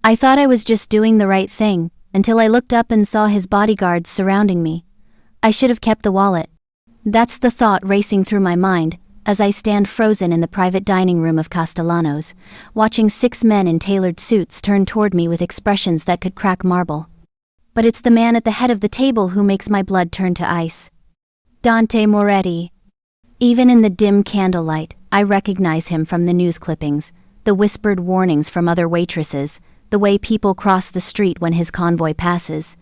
I thought I was just doing the right thing, until I looked up and saw his bodyguards surrounding me. I should have kept the wallet. That's the thought racing through my mind, as I stand frozen in the private dining room of Castellanos, watching 6 men in tailored suits turn toward me with expressions that could crack marble. But it's the man at the head of the table who makes my blood turn to ice. Dante Moretti. Even in the dim candlelight, I recognize him from the news clippings, the whispered warnings from other waitresses, the way people cross the street when his convoy passes.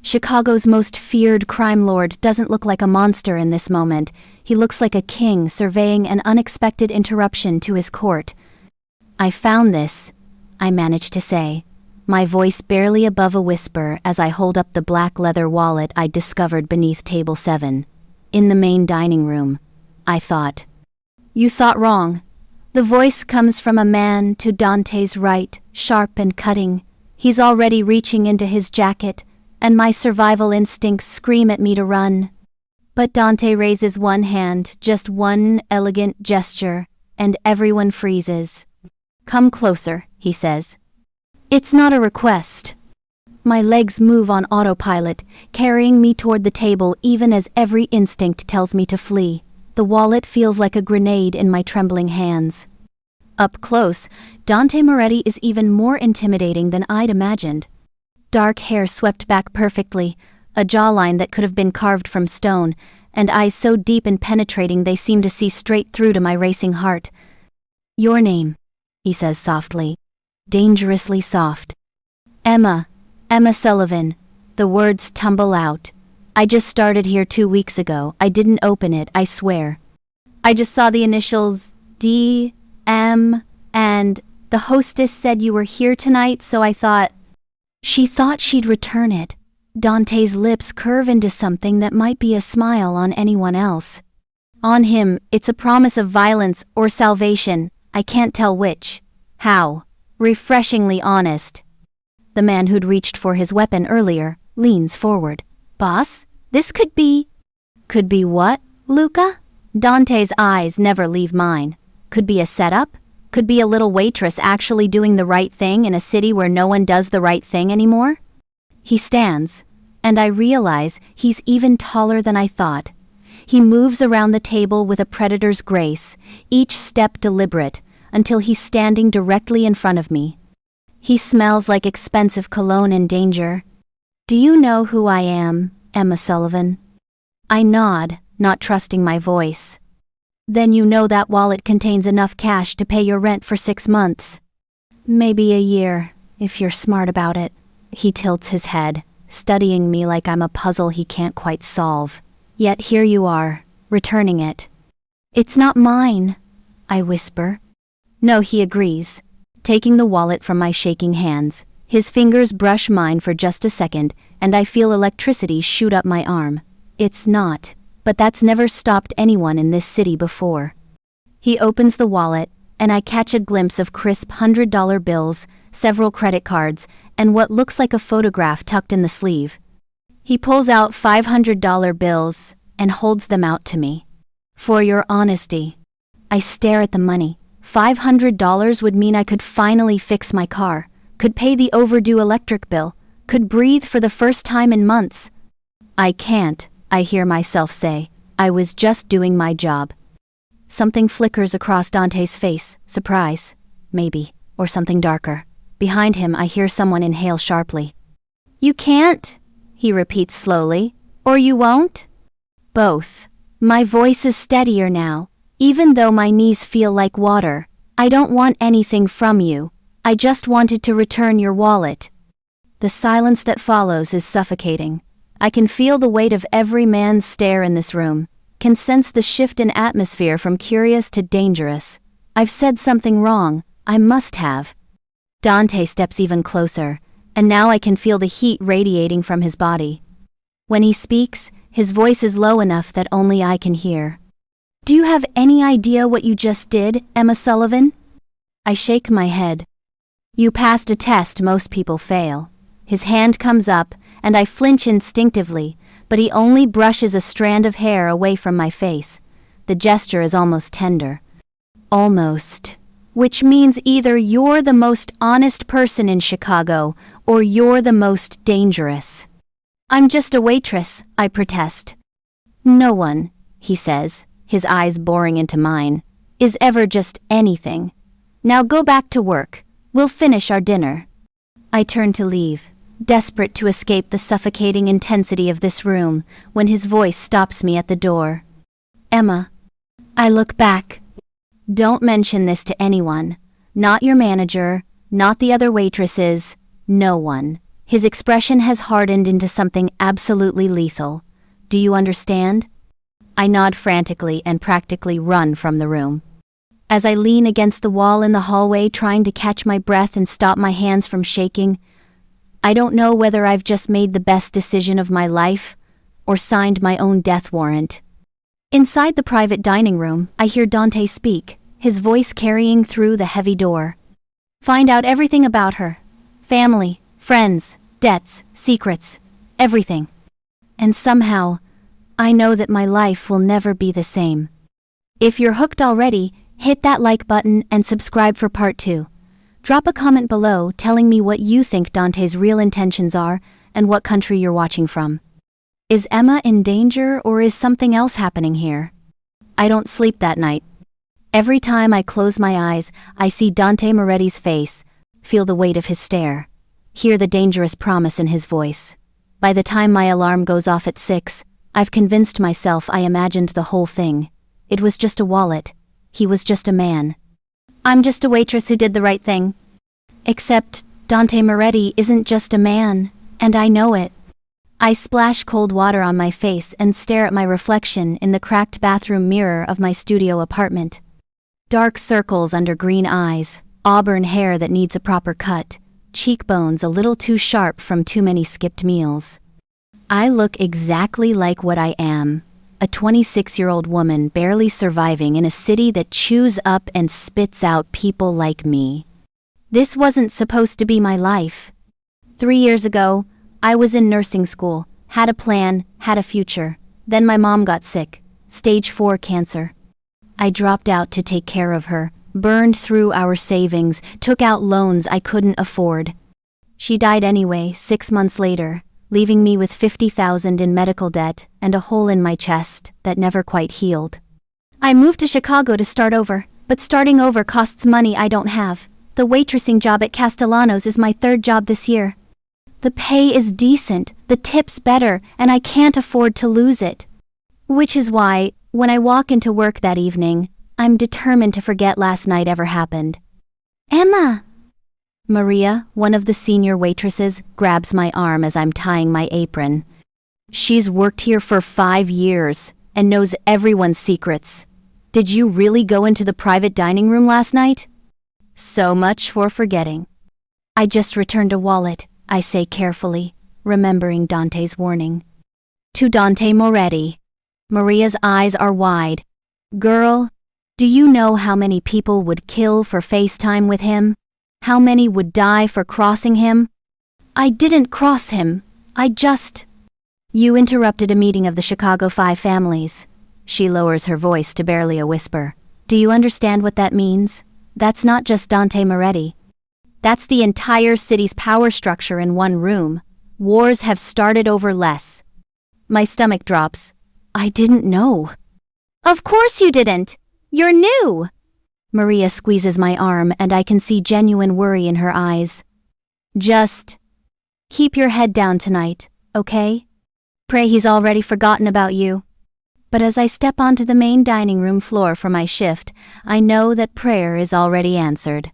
Chicago's most feared crime lord doesn't look like a monster in this moment. He looks like a king surveying an unexpected interruption to his court. I found this, I managed to say, my voice barely above a whisper as I hold up the black leather wallet I'd discovered beneath table 7. In the main dining room, I thought. You thought wrong. The voice comes from a man to Dante's right, sharp and cutting. He's already reaching into his jacket, and my survival instincts scream at me to run. But Dante raises one hand, just one elegant gesture, and everyone freezes. Come closer, he says. It's not a request. My legs move on autopilot, carrying me toward the table even as every instinct tells me to flee. The wallet feels like a grenade in my trembling hands. Up close, Dante Moretti is even more intimidating than I'd imagined. Dark hair swept back perfectly, a jawline that could have been carved from stone, and eyes so deep and penetrating they seem to see straight through to my racing heart. Your name, he says softly, dangerously soft. Emma Sullivan. The words tumble out. I just started here 2 weeks ago. I didn't open it, I swear. I just saw the initials D, M, and the hostess said you were here tonight, so I thought. She thought she'd return it. Dante's lips curve into something that might be a smile on anyone else. On him, it's a promise of violence or salvation. I can't tell which. How? Refreshingly honest. The man who'd reached for his weapon earlier leans forward. Boss, this could be... Could be what, Luca? Dante's eyes never leave mine. Could be a setup? Could be a little waitress actually doing the right thing in a city where no one does the right thing anymore? He stands, and I realize he's even taller than I thought. He moves around the table with a predator's grace, each step deliberate, until he's standing directly in front of me. He smells like expensive cologne and danger. Do you know who I am, Emma Sullivan? I nod, not trusting my voice. Then you know that wallet contains enough cash to pay your rent for 6 months. Maybe a year, if you're smart about it. He tilts his head, studying me like I'm a puzzle he can't quite solve. Yet here you are, returning it. It's not mine, I whisper. No, he agrees, taking the wallet from my shaking hands. His fingers brush mine for just a second, and I feel electricity shoot up my arm. It's not, but that's never stopped anyone in this city before. He opens the wallet, and I catch a glimpse of crisp $100 bills, several credit cards, and what looks like a photograph tucked in the sleeve. He pulls out $500 bills and holds them out to me. For your honesty. I stare at the money. $500 would mean I could finally fix my car, could pay the overdue electric bill, could breathe for the first time in months. I can't, I hear myself say. I was just doing my job. Something flickers across Dante's face, surprise, maybe, or something darker. Behind him I hear someone inhale sharply. You can't, he repeats slowly, or you won't? Both. My voice is steadier now, even though my knees feel like water. I don't want anything from you. I just wanted to return your wallet. The silence that follows is suffocating. I can feel the weight of every man's stare in this room, can sense the shift in atmosphere from curious to dangerous. I've said something wrong. I must have. Dante steps even closer, and now I can feel the heat radiating from his body. When he speaks, his voice is low enough that only I can hear. Do you have any idea what you just did, Emma Sullivan? I shake my head. You passed a test most people fail. His hand comes up, and I flinch instinctively, but he only brushes a strand of hair away from my face. The gesture is almost tender. Almost. which means either you're the most honest person in Chicago or you're the most dangerous. I'm just a waitress, I protest. No one, he says, his eyes boring into mine, is ever just anything. Now go back to work. We'll finish our dinner. I turn to leave, desperate to escape the suffocating intensity of this room, when his voice stops me at the door. Emma. I look back. Don't mention this to anyone. Not your manager, not the other waitresses, no one. His expression has hardened into something absolutely lethal. Do you understand? I nod frantically and practically run from the room. As I lean against the wall in the hallway trying to catch my breath and stop my hands from shaking, I don't know whether I've just made the best decision of my life or signed my own death warrant. Inside the private dining room, I hear Dante speak, his voice carrying through the heavy door. Find out everything about her. Family, friends, debts, secrets, everything. And somehow, I know that my life will never be the same. If you're hooked already, hit that like button and subscribe for part 2. Drop a comment below telling me what you think Dante's real intentions are and what country you're watching from. Is Emma in danger or is something else happening here? I don't sleep that night. Every time I close my eyes, I see Dante Moretti's face, feel the weight of his stare, hear the dangerous promise in his voice. By the time my alarm goes off at 6, I've convinced myself I imagined the whole thing. It was just a wallet. He was just a man. I'm just a waitress who did the right thing. Except Dante Moretti isn't just a man, and I know it. I splash cold water on my face and stare at my reflection in the cracked bathroom mirror of my studio apartment. Dark circles under green eyes, auburn hair that needs a proper cut, cheekbones a little too sharp from too many skipped meals. I look exactly like what I am. A 26-year-old woman barely surviving in a city that chews up and spits out people like me. This wasn't supposed to be my life. 3 years ago, I was in nursing school, had a plan, had a future. Then my mom got sick, stage 4 cancer. I dropped out to take care of her, burned through our savings, took out loans I couldn't afford. She died anyway, 6 months later, leaving me with $50,000 in medical debt and a hole in my chest that never quite healed. I moved to Chicago to start over, but starting over costs money I don't have. The waitressing job at Castellano's is my 3rd job this year. The pay is decent, the tip's better, and I can't afford to lose it. Which is why, when I walk into work that evening, I'm determined to forget last night ever happened. Emma! Maria, one of the senior waitresses, grabs my arm as I'm tying my apron. She's worked here for 5 years and knows everyone's secrets. Did you really go into the private dining room last night? So much for forgetting. I just returned a wallet, I say carefully, remembering Dante's warning. To Dante Moretti. Maria's eyes are wide. Girl, do you know how many people would kill for FaceTime with him? How many would die for crossing him? I didn't cross him. You interrupted a meeting of the Chicago 5 families. She lowers her voice to barely a whisper. Do you understand what that means? That's not just Dante Moretti. That's the entire city's power structure in one room. Wars have started over less. My stomach drops. I didn't know. Of course you didn't. You're new. Maria squeezes my arm and I can see genuine worry in her eyes. Just keep your head down tonight, okay? Pray he's already forgotten about you. But as I step onto the main dining room floor for my shift, I know that prayer is already answered.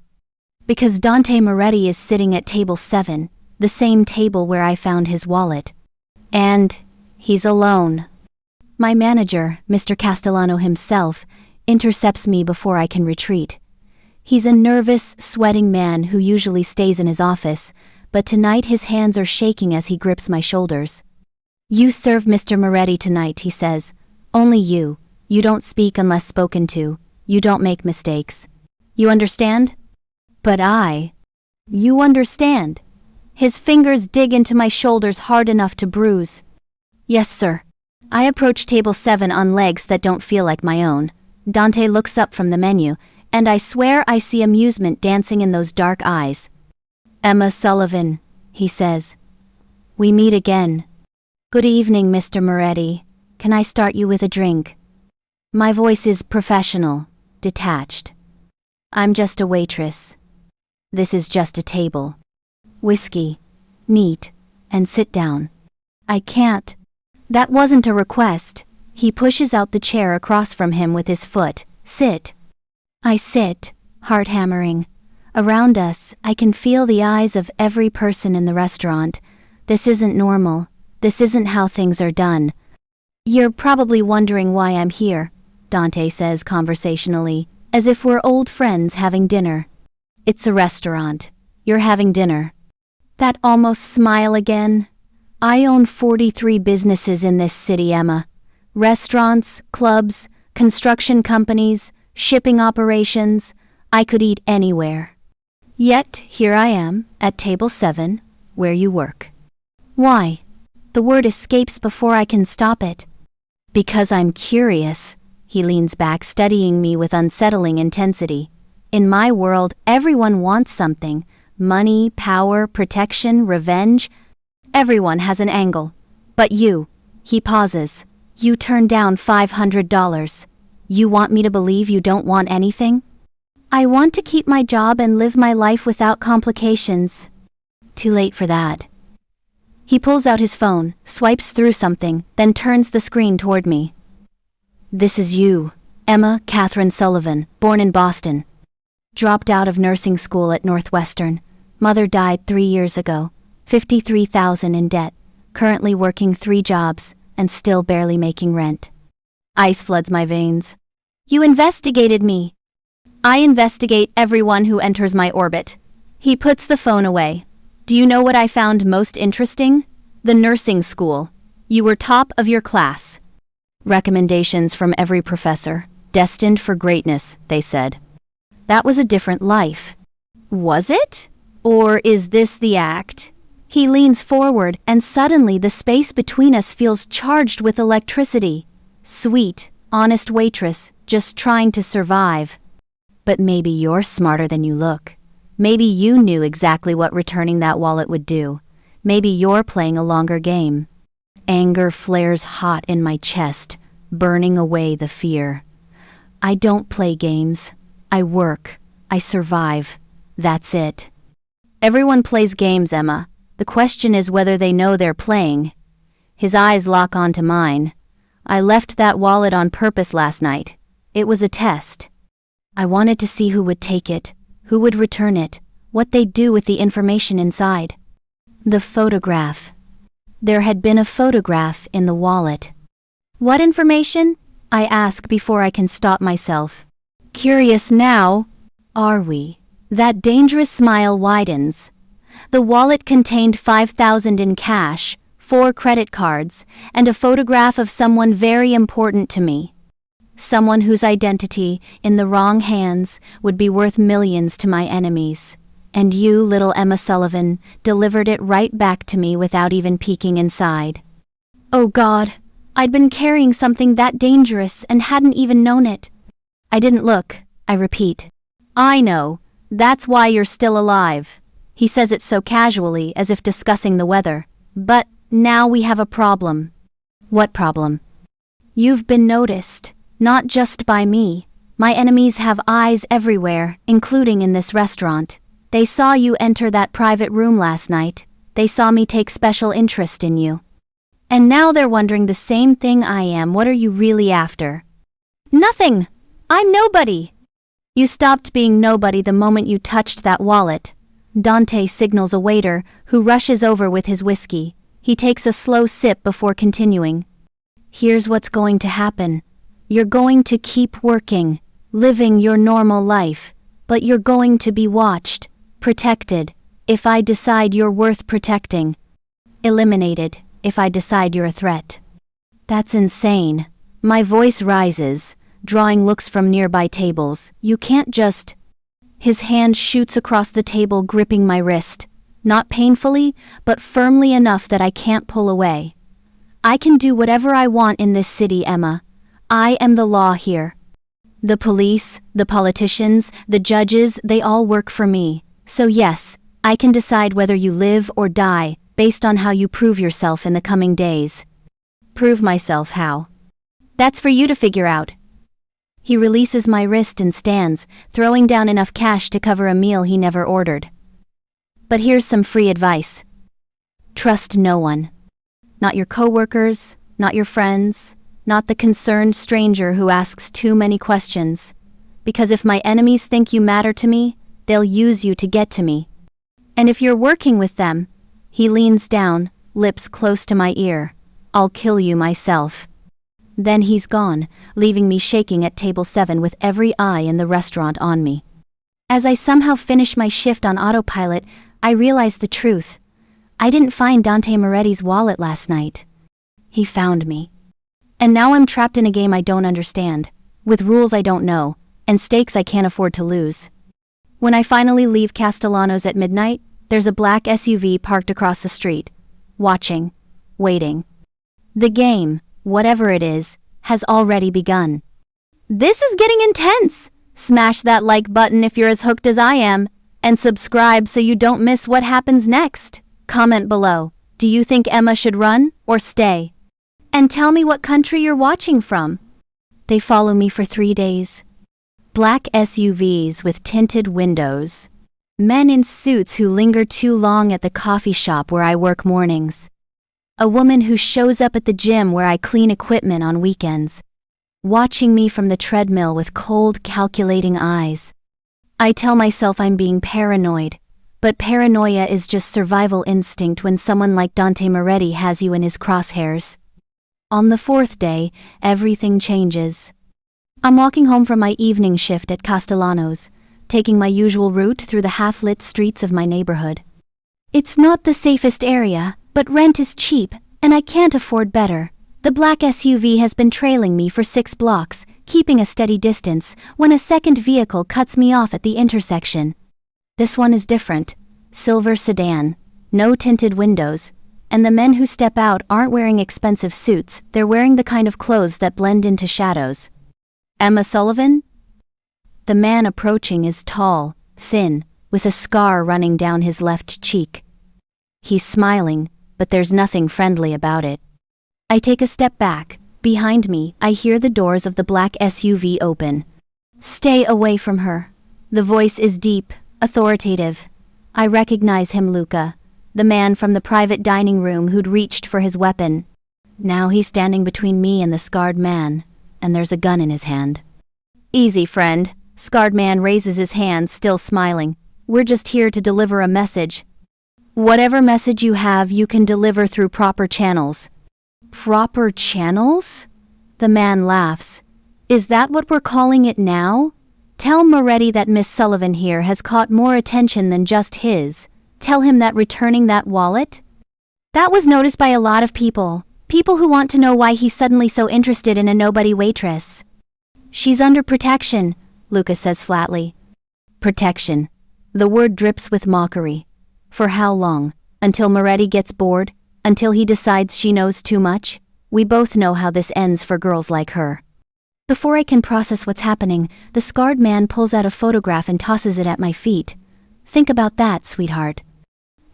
Because Dante Moretti is sitting at table 7, the same table where I found his wallet. And he's alone. My manager, Mr. Castellano himself, intercepts me before I can retreat. He's a nervous, sweating man who usually stays in his office, but tonight his hands are shaking as he grips my shoulders. You serve Mr. Moretti tonight, he says. Only you. You don't speak unless spoken to. You don't make mistakes. You understand? But You understand. His fingers dig into my shoulders hard enough to bruise. Yes, sir. I approach table 7 on legs that don't feel like my own. Dante looks up from the menu, And I swear I see amusement dancing in those dark eyes. "Emma Sullivan," he says. "We meet again." "Good evening, Mr. Moretti. Can I start you with a drink?" My voice is professional, detached. "I'm just a waitress. This is just a table. Whiskey, meat, and sit down." "I can't." "That wasn't a request." He pushes out the chair across from him with his foot. "Sit." I sit, heart hammering. Around us, I can feel the eyes of every person in the restaurant. This isn't normal. This isn't how things are done. "You're probably wondering why I'm here," Dante says conversationally, as if we're old friends having dinner. "It's a restaurant. You're having dinner." That almost smile again. I own 43 businesses in this city, Emma. Restaurants, clubs, construction companies, shipping operations. I could eat anywhere. Yet, here I am, at table 7, where you work. Why? The word escapes before I can stop it. "Because I'm curious." He leans back, studying me with unsettling intensity. "In my world, everyone wants something. Money, power, protection, revenge. Everyone has an angle. But you," he pauses, "you turned down $500. You want me to believe you don't want anything?" "I want to keep my job and live my life without complications." Too late for that. He pulls out his phone, swipes through something, then turns the screen toward me. "This is you, Emma Catherine Sullivan, born in Boston. Dropped out of nursing school at Northwestern. Mother died 3 years ago. $53,000 in debt. Currently working 3 jobs, and still barely making rent." Ice floods my veins. "You investigated me." "I investigate everyone who enters my orbit." He puts the phone away. "Do you know what I found most interesting? The nursing school. You were top of your class. Recommendations from every professor. Destined for greatness, they said." That was a different life. Was it? Or is this the act? He leans forward, and suddenly the space between us feels charged with electricity. Sweet, honest waitress, just trying to survive. But maybe you're smarter than you look. Maybe you knew exactly what returning that wallet would do. Maybe you're playing a longer game. Anger flares hot in my chest, burning away the fear. I don't play games. I work. I survive. That's it. Everyone plays games, Emma. The question is whether they know they're playing. His eyes lock onto mine. I left that wallet on purpose last night. It was a test. I wanted to see who would take it, who would return it, what they'd do with the information inside. The photograph. There had been a photograph in the wallet. "What information?" I ask before I can stop myself. Curious now, are we? That dangerous smile widens. The wallet contained $5,000 in cash, 4 credit cards, and a photograph of someone very important to me. Someone whose identity, in the wrong hands, would be worth millions to my enemies. And you, little Emma Sullivan, delivered it right back to me without even peeking inside. Oh God, I'd been carrying something that dangerous and hadn't even known it. I didn't look, I repeat. "I know. That's why you're still alive." He says it so casually, as if discussing the weather. "But now we have a problem." "What problem?" "You've been noticed. Not just by me. My enemies have eyes everywhere, including in this restaurant. They saw you enter that private room last night. They saw me take special interest in you. And now they're wondering the same thing I am. What are you really after?" "Nothing! I'm nobody!" "You stopped being nobody the moment you touched that wallet." Dante signals a waiter, who rushes over with his whiskey. He takes a slow sip before continuing. "Here's what's going to happen. You're going to keep working, living your normal life, but you're going to be watched, protected, if I decide you're worth protecting. Eliminated, if I decide you're a threat." That's insane. My voice rises, drawing looks from nearby tables. "You can't just..." His hand shoots across the table, gripping my wrist. Not painfully, but firmly enough that I can't pull away. "I can do whatever I want in this city, Emma. I am the law here." The police, the politicians, the judges, they all work for me. So yes, I can decide whether you live or die, based on how you prove yourself in the coming days. Prove myself how? That's for you to figure out. He releases my wrist and stands, throwing down enough cash to cover a meal he never ordered. But here's some free advice. Trust no one. Not your coworkers, not your friends, not the concerned stranger who asks too many questions. Because if my enemies think you matter to me, they'll use you to get to me. And if you're working with them, he leans down, lips close to my ear, I'll kill you myself. Then he's gone, leaving me shaking at table 7 with every eye in the restaurant on me. As I somehow finish my shift on autopilot, I realize the truth. I didn't find Dante Moretti's wallet last night. He found me. And now I'm trapped in a game I don't understand, with rules I don't know, and stakes I can't afford to lose. When I finally leave Castellanos at midnight, there's a black SUV parked across the street, watching, waiting. The game, whatever it is, has already begun. This is getting intense! Smash that like button if you're as hooked as I am, and subscribe so you don't miss what happens next. Comment below, do you think Emma should run or stay? And tell me what country you're watching from. They follow me for 3 days. Black SUVs with tinted windows. Men in suits who linger too long at the coffee shop where I work mornings. A woman who shows up at the gym where I clean equipment on weekends. Watching me from the treadmill with cold, calculating eyes. I tell myself I'm being paranoid, but paranoia is just survival instinct when someone like Dante Moretti has you in his crosshairs. On the 4th day, everything changes. I'm walking home from my evening shift at Castellanos, taking my usual route through the half-lit streets of my neighborhood. It's not the safest area, but rent is cheap, and I can't afford better. The black SUV has been trailing me for 6 blocks, keeping a steady distance, when a second vehicle cuts me off at the intersection. This one is different. Silver sedan, no tinted windows, and the men who step out aren't wearing expensive suits, they're wearing the kind of clothes that blend into shadows. Emma Sullivan? The man approaching is tall, thin, with a scar running down his left cheek. He's smiling, but there's nothing friendly about it. I take a step back. Behind me, I hear the doors of the black SUV open. Stay away from her. The voice is deep, authoritative. I recognize him, Luca, the man from the private dining room who'd reached for his weapon. Now he's standing between me and the scarred man, and there's a gun in his hand. Easy, friend. Scarred man raises his hand, still smiling. We're just here to deliver a message. Whatever message you have, you can deliver through proper channels. Proper channels? The man laughs. Is that what we're calling it now? Tell Moretti that Miss Sullivan here has caught more attention than just his. Tell him that returning that wallet? That was noticed by a lot of people. People who want to know why he's suddenly so interested in a nobody waitress. She's under protection, Lucas says flatly. Protection. The word drips with mockery. For how long? Until Moretti gets bored? Until he decides she knows too much? We both know how this ends for girls like her. Before I can process what's happening, the scarred man pulls out a photograph and tosses it at my feet. Think about that, sweetheart.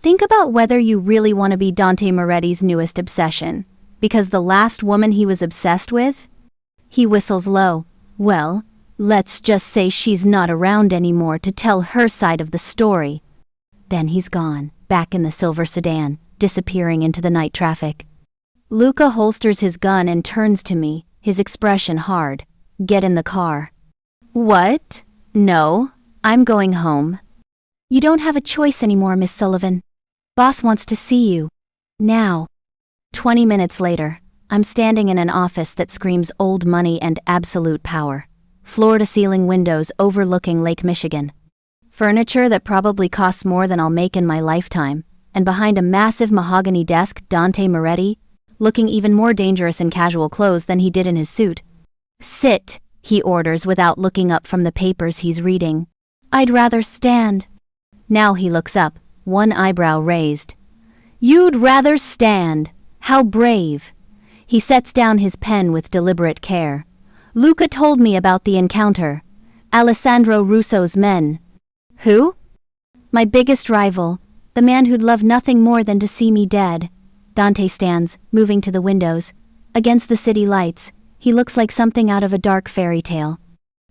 Think about whether you really want to be Dante Moretti's newest obsession. Because the last woman he was obsessed with? He whistles low. Well, let's just say she's not around anymore to tell her side of the story. Then he's gone, back in the silver sedan, disappearing into the night traffic. Luca holsters his gun and turns to me, his expression hard. Get in the car. What? No, I'm going home. You don't have a choice anymore, Miss Sullivan. Boss wants to see you. Now. 20 minutes later, I'm standing in an office that screams old money and absolute power. Floor-to-ceiling windows overlooking Lake Michigan. Furniture that probably costs more than I'll make in my lifetime. And behind a massive mahogany desk, Dante Moretti, looking even more dangerous in casual clothes than he did in his suit. Sit, he orders without looking up from the papers he's reading. I'd rather stand. Now he looks up, one eyebrow raised. You'd rather stand. How brave. He sets down his pen with deliberate care. Luca told me about the encounter. Alessandro Russo's men. Who? My biggest rival, the man who'd love nothing more than to see me dead. Dante stands, moving to the windows. Against the city lights, he looks like something out of a dark fairy tale.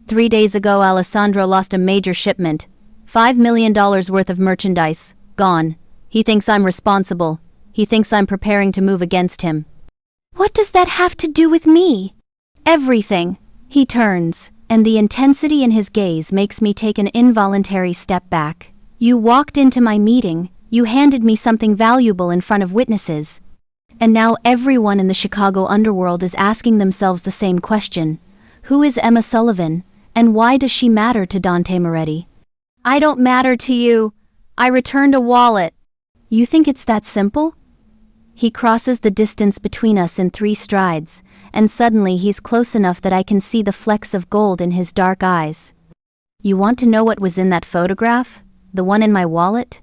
3 days ago, Alessandro lost a major shipment. $5 million worth of merchandise. Gone. He thinks I'm responsible. He thinks I'm preparing to move against him. What does that have to do with me? Everything. He turns, and the intensity in his gaze makes me take an involuntary step back. You walked into my meeting, you handed me something valuable in front of witnesses. And now everyone in the Chicago underworld is asking themselves the same question. Who is Emma Sullivan, and why does she matter to Dante Moretti? I don't matter to you. I returned a wallet. You think it's that simple? He crosses the distance between us in 3 strides, and suddenly he's close enough that I can see the flecks of gold in his dark eyes. You want to know what was in that photograph? The one in my wallet?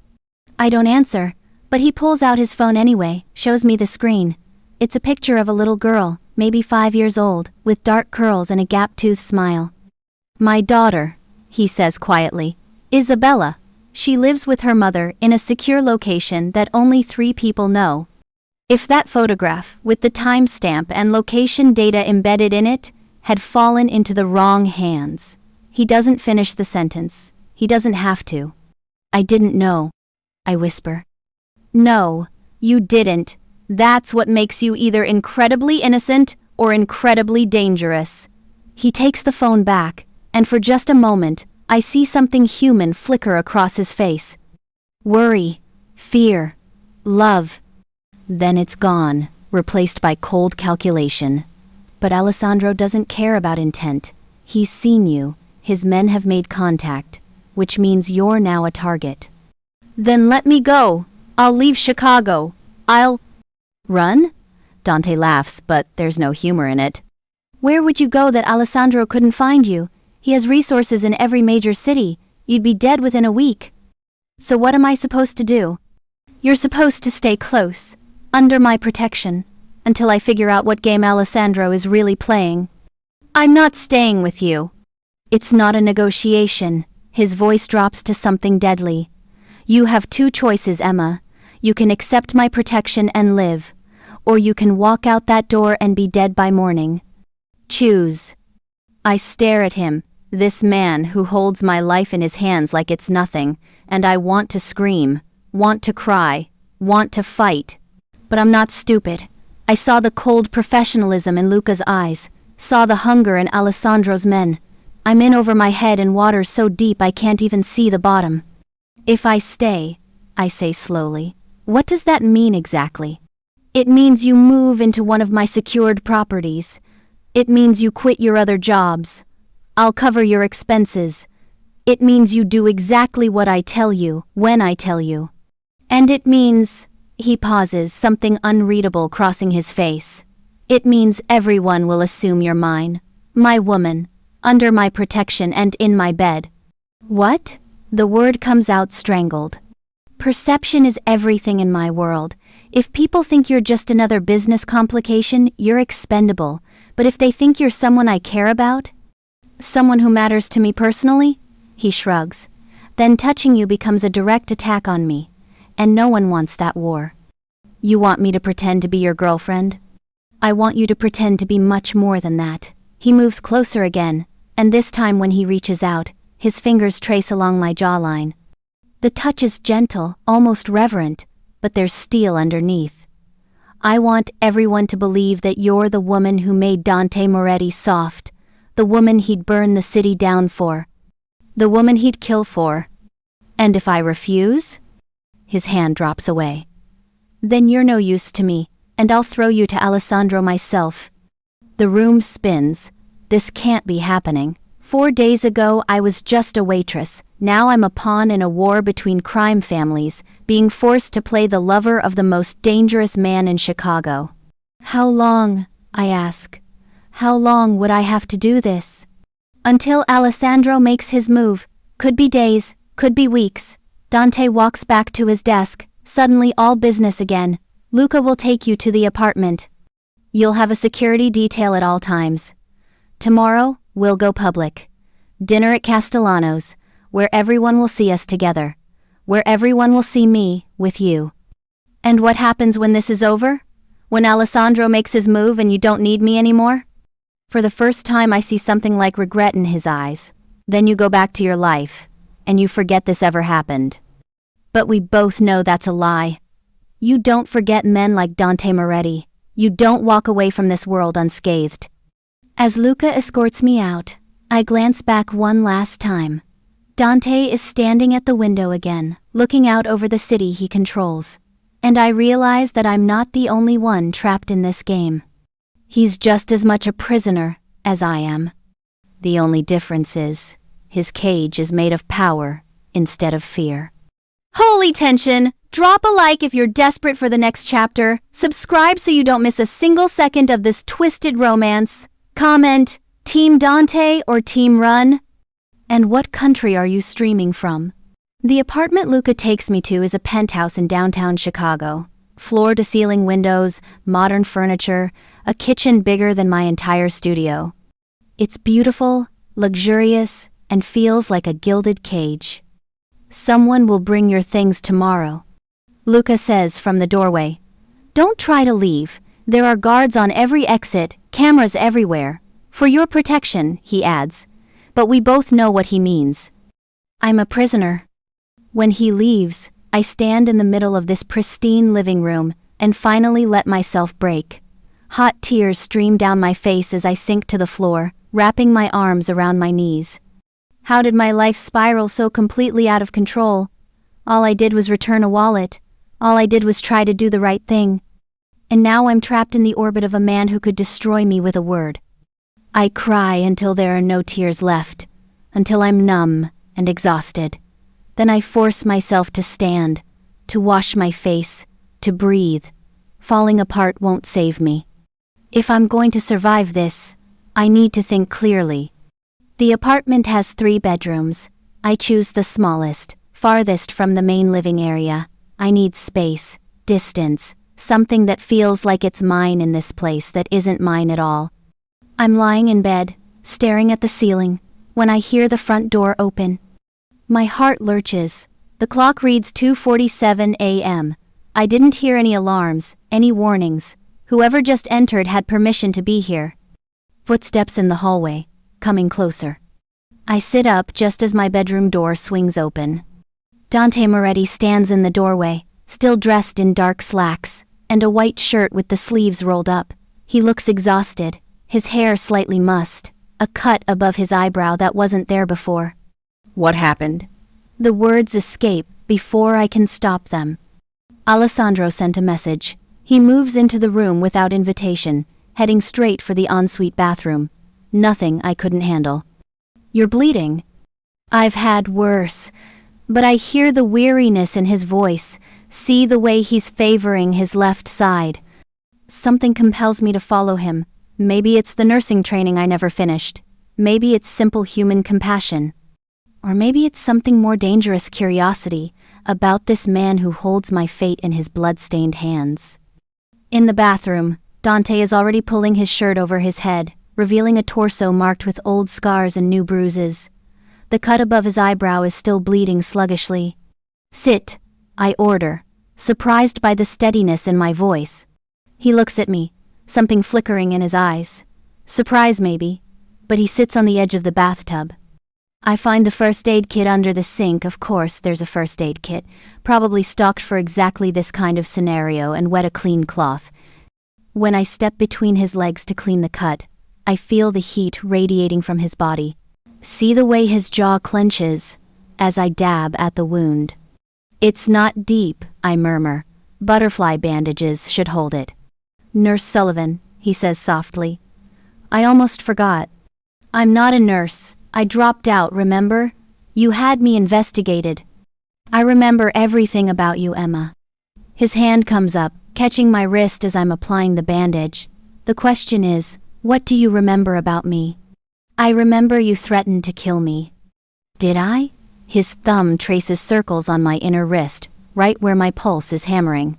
I don't answer, but he pulls out his phone anyway, shows me the screen. It's a picture of a little girl, maybe 5 years old, with dark curls and a gap-toothed smile. My daughter, he says quietly. Isabella. She lives with her mother in a secure location that only 3 people know. If that photograph, with the timestamp and location data embedded in it, had fallen into the wrong hands. He doesn't finish the sentence. He doesn't have to. I didn't know. I whisper. No, you didn't. That's what makes you either incredibly innocent or incredibly dangerous. He takes the phone back, and for just a moment, I see something human flicker across his face. Worry, fear, love. Then it's gone, replaced by cold calculation. But Alessandro doesn't care about intent. He's seen you, his men have made contact, which means you're now a target. Then let me go. I'll leave Chicago. I'll... Run? Dante laughs, but there's no humor in it. Where would you go that Alessandro couldn't find you? He has resources in every major city. You'd be dead within a week. So what am I supposed to do? You're supposed to stay close, under my protection, until I figure out what game Alessandro is really playing. I'm not staying with you. It's not a negotiation. His voice drops to something deadly. You have 2 choices, Emma. You can accept my protection and live, or you can walk out that door and be dead by morning. Choose. I stare at him, this man who holds my life in his hands like it's nothing, and I want to scream, want to cry, want to fight. But I'm not stupid. I saw the cold professionalism in Luca's eyes, saw the hunger in Alessandro's men. I'm in over my head in water so deep I can't even see the bottom. If I stay, I say slowly, what does that mean exactly? It means you move into one of my secured properties. It means you quit your other jobs. I'll cover your expenses. It means you do exactly what I tell you, when I tell you. And it means... He pauses, something unreadable crossing his face. It means everyone will assume you're mine. My woman. Under my protection and in my bed. What? The word comes out strangled. Perception is everything in my world. If people think you're just another business complication, you're expendable. But if they think you're someone I care about, someone who matters to me personally, he shrugs. Then touching you becomes a direct attack on me. And no one wants that war. You want me to pretend to be your girlfriend? I want you to pretend to be much more than that. He moves closer again, and this time when he reaches out, his fingers trace along my jawline. The touch is gentle, almost reverent, but there's steel underneath. I want everyone to believe that you're the woman who made Dante Moretti soft, the woman he'd burn the city down for, the woman he'd kill for. And if I refuse? His hand drops away. Then you're no use to me, and I'll throw you to Alessandro myself. The room spins. This can't be happening. 4 days ago I was just a waitress. Now I'm a pawn in a war between crime families, being forced to play the lover of the most dangerous man in Chicago. How long, I ask. How long would I have to do this? Until Alessandro makes his move. Could be days, could be weeks. Dante walks back to his desk, suddenly all business again. Luca will take you to the apartment. You'll have a security detail at all times. Tomorrow, we'll go public. Dinner at Castellano's, where everyone will see us together. Where everyone will see me, with you. And what happens when this is over? When Alessandro makes his move and you don't need me anymore? For the first time I see something like regret in his eyes. Then you go back to your life, and you forget this ever happened. But we both know that's a lie. You don't forget men like Dante Moretti. You don't walk away from this world unscathed. As Luca escorts me out, I glance back one last time. Dante is standing at the window again, looking out over the city he controls. And I realize that I'm not the only one trapped in this game. He's just as much a prisoner as I am. The only difference is, his cage is made of power instead of fear. Holy tension! Drop a like if you're desperate for the next chapter. Subscribe so you don't miss a single second of this twisted romance. Comment, Team Dante or Team Run? And what country are you streaming from? The apartment Luca takes me to is a penthouse in downtown Chicago. Floor-to-ceiling windows, modern furniture, a kitchen bigger than my entire studio. It's beautiful, luxurious, and feels like a gilded cage. Someone will bring your things tomorrow, Luca says from the doorway. Don't try to leave. There are guards on every exit, cameras everywhere. For your protection, he adds. But we both know what he means. I'm a prisoner. When he leaves, I stand in the middle of this pristine living room and finally let myself break. Hot tears stream down my face as I sink to the floor, wrapping my arms around my knees. How did my life spiral so completely out of control? All I did was return a wallet. All I did was try to do the right thing. And now I'm trapped in the orbit of a man who could destroy me with a word. I cry until there are no tears left, until I'm numb and exhausted. Then I force myself to stand, to wash my face, to breathe. Falling apart won't save me. If I'm going to survive this, I need to think clearly. The apartment has 3 bedrooms. I choose the smallest, farthest from the main living area. I need space, distance, something that feels like it's mine in this place that isn't mine at all. I'm lying in bed, staring at the ceiling, when I hear the front door open. My heart lurches. The clock reads 2:47 a.m. I didn't hear any alarms, any warnings. Whoever just entered had permission to be here. Footsteps in the hallway, coming closer. I sit up just as my bedroom door swings open. Dante Moretti stands in the doorway, still dressed in dark slacks, and a white shirt with the sleeves rolled up. He looks exhausted, his hair slightly mussed, a cut above his eyebrow that wasn't there before. What happened? The words escape before I can stop them. Alessandro sent a message. He moves into the room without invitation, heading straight for the ensuite bathroom. Nothing I couldn't handle. You're bleeding. I've had worse. But I hear the weariness in his voice, see the way he's favoring his left side. Something compels me to follow him. Maybe it's the nursing training I never finished. Maybe it's simple human compassion. Or maybe it's something more dangerous, curiosity about this man who holds my fate in his blood-stained hands. In the bathroom, Dante is already pulling his shirt over his head, revealing a torso marked with old scars and new bruises. The cut above his eyebrow is still bleeding sluggishly. Sit, I order, surprised by the steadiness in my voice. He looks at me, something flickering in his eyes. Surprise maybe, but he sits on the edge of the bathtub. I find the first aid kit under the sink. Of course there's a first aid kit, probably stocked for exactly this kind of scenario, and wet a clean cloth. When I step between his legs to clean the cut, I feel the heat radiating from his body. See the way his jaw clenches as I dab at the wound. It's not deep, I murmur. Butterfly bandages should hold it. Nurse Sullivan, he says softly. I almost forgot. I'm not a nurse. I dropped out, remember? You had me investigated. I remember everything about you, Emma. His hand comes up, catching my wrist as I'm applying the bandage. The question is, what do you remember about me? I remember you threatened to kill me. Did I? His thumb traces circles on my inner wrist, right where my pulse is hammering.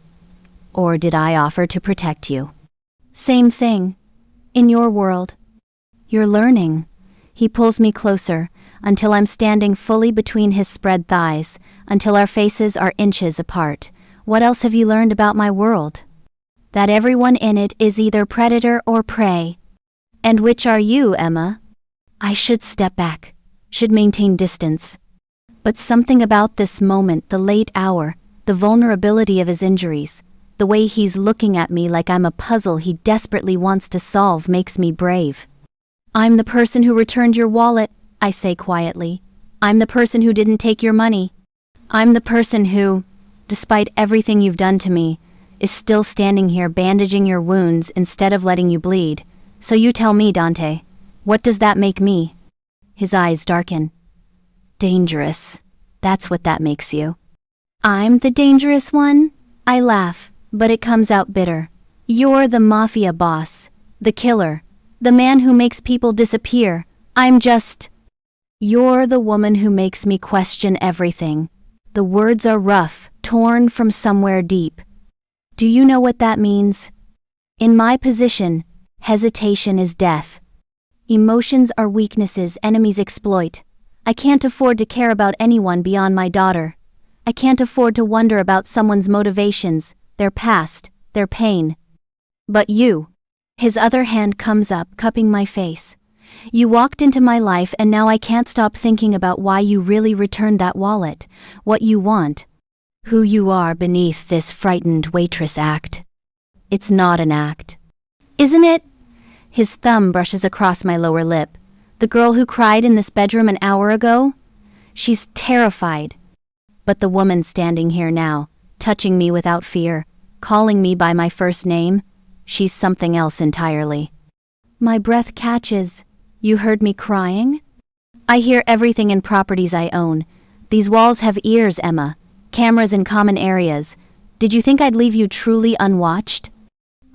Or did I offer to protect you? Same thing. In your world. You're learning. He pulls me closer, until I'm standing fully between his spread thighs, until our faces are inches apart. What else have you learned about my world? That everyone in it is either predator or prey. And which are you, Emma? I should step back, should maintain distance. But something about this moment, the late hour, the vulnerability of his injuries, the way he's looking at me like I'm a puzzle he desperately wants to solve makes me brave. I'm the person who returned your wallet, I say quietly. I'm the person who didn't take your money. I'm the person who, despite everything you've done to me, is still standing here bandaging your wounds instead of letting you bleed. So you tell me, Dante, what does that make me? His eyes darken. Dangerous. That's what that makes you. I'm the dangerous one? I laugh, but it comes out bitter. You're the mafia boss, the killer, the man who makes people disappear. I'm just... You're the woman who makes me question everything. The words are rough, torn from somewhere deep. Do you know what that means? In my position, hesitation is death. Emotions are weaknesses enemies exploit. I can't afford to care about anyone beyond my daughter. I can't afford to wonder about someone's motivations, their past, their pain. But you. His other hand comes up, cupping my face. You walked into my life and now I can't stop thinking about why you really returned that wallet, what you want, who you are beneath this frightened waitress act. It's not an act. Isn't it? His thumb brushes across my lower lip. The girl who cried in this bedroom an hour ago? She's terrified. But the woman standing here now, touching me without fear, calling me by my first name, she's something else entirely. My breath catches. You heard me crying? I hear everything in properties I own. These walls have ears, Emma. Cameras in common areas. Did you think I'd leave you truly unwatched?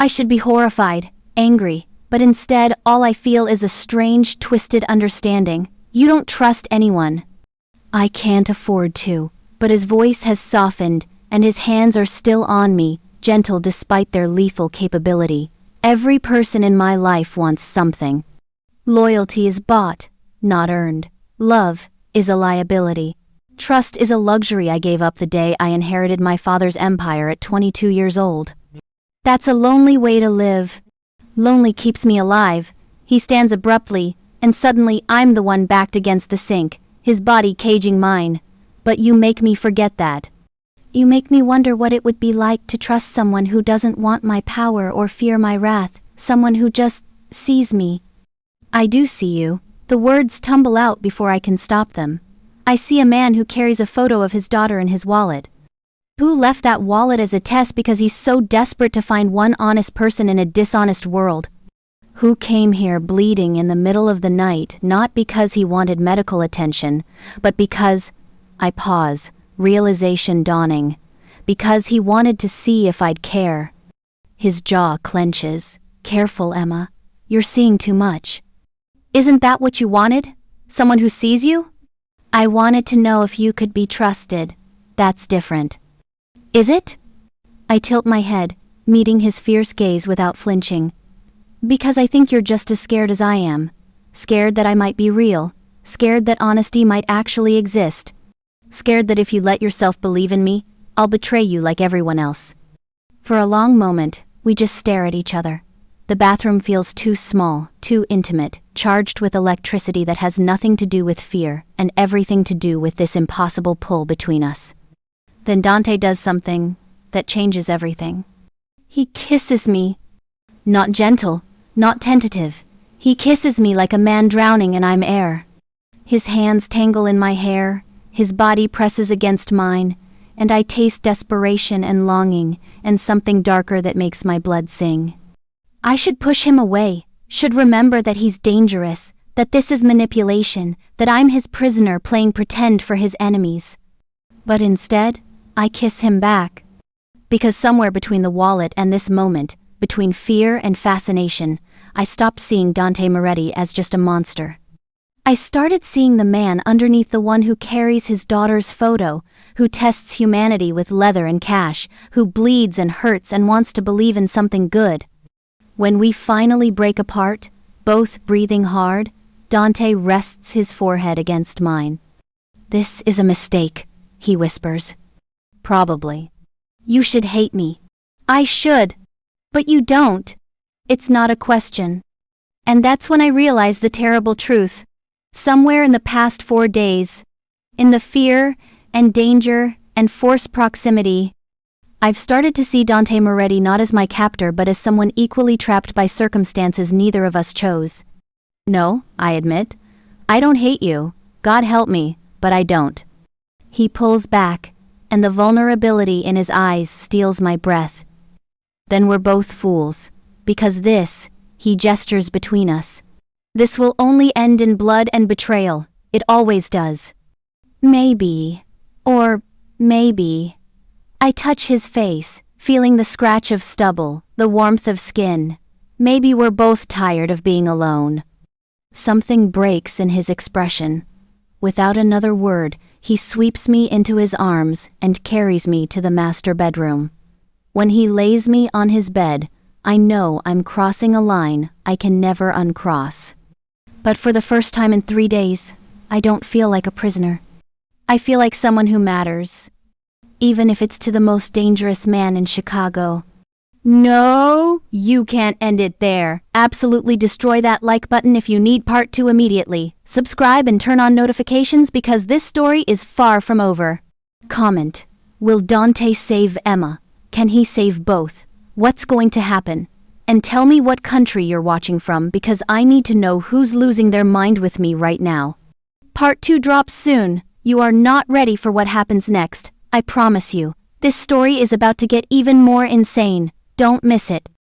I should be horrified, angry, but instead all I feel is a strange, twisted understanding. You don't trust anyone. I can't afford to, but his voice has softened, and his hands are still on me, gentle despite their lethal capability. Every person in my life wants something. Loyalty is bought, not earned. Love is a liability. Trust is a luxury I gave up the day I inherited my father's empire at 22 years old. That's a lonely way to live. Lonely keeps me alive. He stands abruptly, and suddenly I'm the one backed against the sink, his body caging mine. But you make me forget that. You make me wonder what it would be like to trust someone who doesn't want my power or fear my wrath, someone who just sees me. I do see you. The words tumble out before I can stop them. I see a man who carries a photo of his daughter in his wallet. Who left that wallet as a test because he's so desperate to find one honest person in a dishonest world? Who came here bleeding in the middle of the night not because he wanted medical attention, but because... I pause, realization dawning. Because he wanted to see if I'd care. His jaw clenches. Careful, Emma. You're seeing too much. Isn't that what you wanted? Someone who sees you? I wanted to know if you could be trusted. That's different. Is it? I tilt my head, meeting his fierce gaze without flinching. Because I think you're just as scared as I am. Scared that I might be real. Scared that honesty might actually exist. Scared that if you let yourself believe in me, I'll betray you like everyone else. For a long moment, we just stare at each other. The bathroom feels too small, too intimate, charged with electricity that has nothing to do with fear and everything to do with this impossible pull between us. Then Dante does something that changes everything. He kisses me. Not gentle, not tentative. He kisses me like a man drowning and I'm air. His hands tangle in my hair, his body presses against mine, and I taste desperation and longing and something darker that makes my blood sing. I should push him away, should remember that he's dangerous, that this is manipulation, that I'm his prisoner playing pretend for his enemies. But instead, I kiss him back. Because somewhere between the wallet and this moment, between fear and fascination, I stopped seeing Dante Moretti as just a monster. I started seeing the man underneath the one who carries his daughter's photo, who tests humanity with leather and cash, who bleeds and hurts and wants to believe in something good. When we finally break apart, Both breathing hard, Dante rests his forehead against mine. "This is a mistake," he whispers. "Probably. You should hate me." "I should. But you don't. It's not a question." And that's when I realize the terrible truth. Somewhere in the past 4 days, in the fear and danger and forced proximity, I've started to see Dante Moretti not as my captor but as someone equally trapped by circumstances neither of us chose. "No," I admit. "I don't hate you, God help me, but I don't." He pulls back, and the vulnerability in his eyes steals my breath. "Then we're both fools, because this," he gestures between us, "this will only end in blood and betrayal. It always does." "Maybe. Or maybe." I touch his face, feeling the scratch of stubble, the warmth of skin. "Maybe we're both tired of being alone." Something breaks in his expression. Without another word, he sweeps me into his arms and carries me to the master bedroom. When he lays me on his bed, I know I'm crossing a line I can never uncross. But for the first time in 3 days, I don't feel like a prisoner. I feel like someone who matters. Even if it's to the most dangerous man in Chicago. No, you can't end it there. Absolutely destroy that like button if you need part 2 immediately. Subscribe and turn on notifications because this story is far from over. Comment. Will Dante save Emma? Can he save both? What's going to happen? And tell me what country you're watching from because I need to know who's losing their mind with me right now. Part 2 drops soon. You are not ready for what happens next. I promise you. This story is about to get even more insane. Don't miss it.